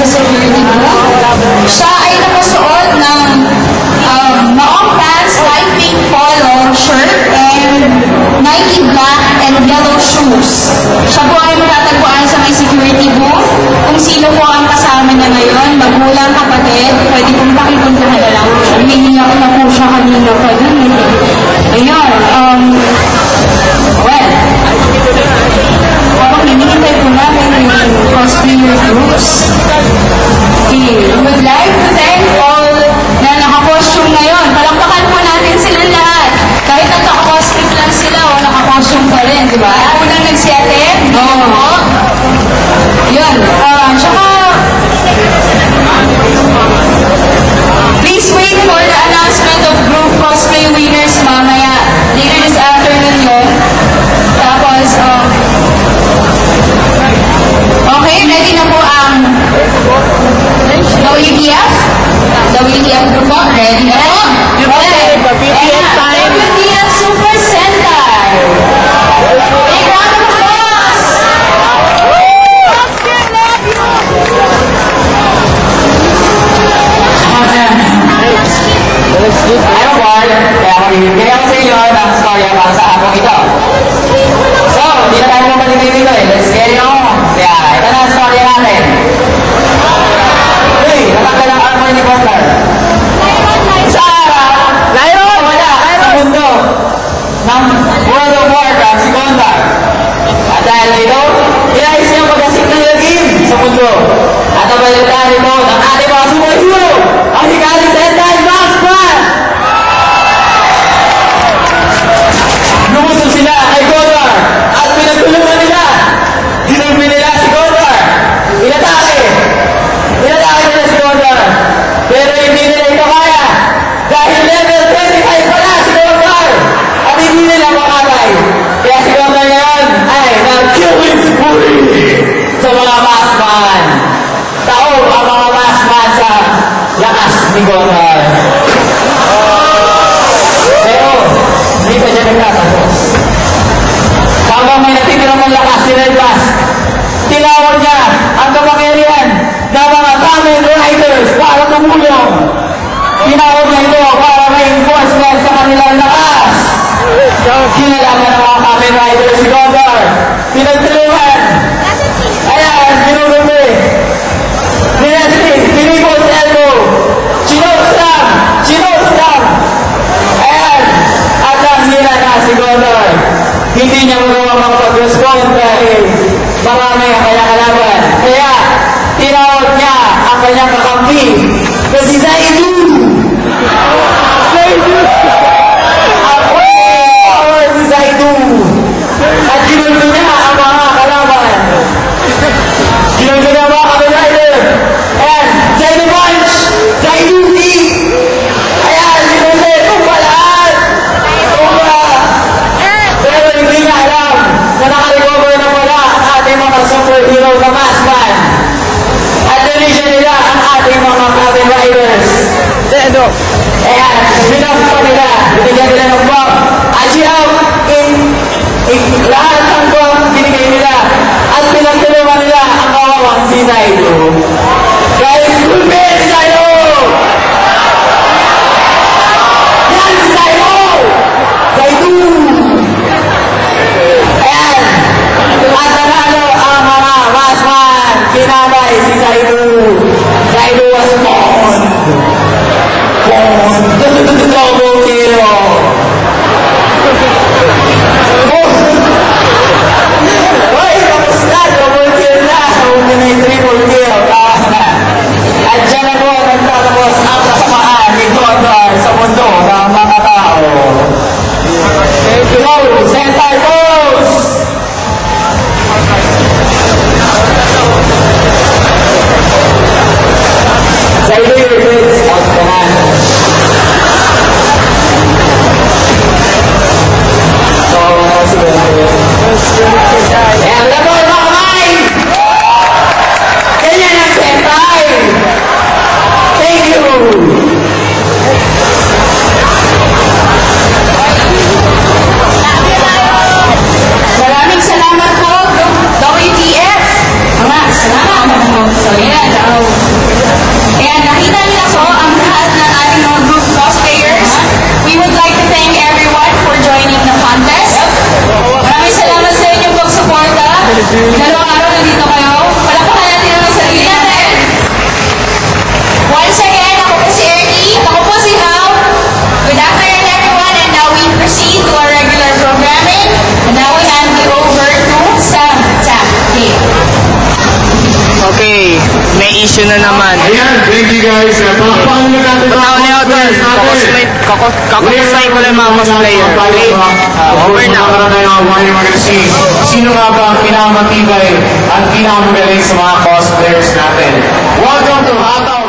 sa security booth. Siya ay nakasuot ng maong pants, light pink polo shirt, and Nike black and yellow shoes. Siya po ay matatagpuan sa may security booth. Kung sino po ang kasama niya ngayon, magulang, kapatid, pwede pong pakipuntahan na lang. Hinihingi ako na po siya kanina pa dun. Ayun, well, parang hinihintay po namin yung cosplayer groups. Okay, we would like to thank all na naka-costume ngayon. Palakpakan po natin silang lahat. Kahit nagka-costume lang sila o naka-costume pa rin, di ba? Unang nag-setting? Oo. Yun. Tsaka, please wait for the announcement of group cosplay winners mamaya. Later this afternoon yun. Tapos, okay, ready na po ang WTF? WTF group po? Ready na po? Okay, WTF time. WTF Super Sentai. Big round of applause! Ano po? Kaya magbibigay ako sa inyo ng storya para sa akong ito. So, hindi na tayo mabalik dito eh. Let's get it on. Kaya, ito na ang storya natin. Uy, nakakal ang armor ni Gondar. Sa araw, wala sa mundo ng World of Warcraft si Gondar. At dahil dito, inayos niya pag-asik ng lagim sa mundo. At ang balita nito ng ating mga superhero, ang Hikari Sentai Max Plan! Lumuso sila kay Gondar at pinagtulungan nila. Dinulbi nila si Gondar. Inatake nila si Gondar. Pero hindi nila ito kaya. Dahil level 25 pala si Gondar. At hindi nila makatay. Kaya si Gondar ngayon ay nag-killing spree sa mga Maskman. Taog ang mga Maskman sa lakas ni Gondar. Pero, hindi pa siya nagtatapos. Habang may natitirang ng lakas si Red Mask, tinawag niya ang kapangyarihan ng mga Kamen Riders para tumulong. Tinawag niya ito para reinforcement sa kanilang lakas. Kinalaman ng mga Kamen Riders si Gondar. Pinagtulungan. Ayan, pinulungan. Pinipos elbow. Chinos lang. Ayan, at naghila na si Gondar. Hindi niya magawa makapag-respond dahil marami ang kanyang kalaban. Kaya, tinawag niya ang kanyang kakampi na si Zaidu. Ako si Zaidu. At ginulto niya ang mga kalaban. Ginulto niya ang mga Kamen Rider. Ayan, Zaidu Punch! Zaidu Kick! Ayan, ginulto ito pa lahat! Pero hindi niya alam na nakarecover na pala ang ating mga superhero na Maskman. At nilisya nila ang ating mga Kamen Riders. Ayan, binang pa nila. Binigyan nila ng bomb. At out in lahat ng bomb binigay nila. At pinagtulungan nila ang kawawang si Zaidu. Guys, good man si Zaidu! Yan si Zaidu! Zaidu! Ayan! At nanalo ang mga Maskman. Kinabay si Zaidu. Zaidu was born. Double kill. Uy, kamusta? Double kill na. Huwag na yung triple kill. Dalawang araw nandito kayo. Palakpakan natin ang sarili natin. Once again, ako po si Ernie. Ako po si Hal. Good afternoon, everyone. And now we proceed to our regular programming. And now we hand it over to Sam Tap Game. Okay, may issue na naman. Ayan, thank you guys. Pakpakan na natin mga Tao niya ito, cosplayers natin. kakusay ko lang mga cosplayer. Okay, over na. We're gonna see sino nga ba ang pinakamatibay at pinakamagaling sa mga cosplayers natin. Welcome to Hataw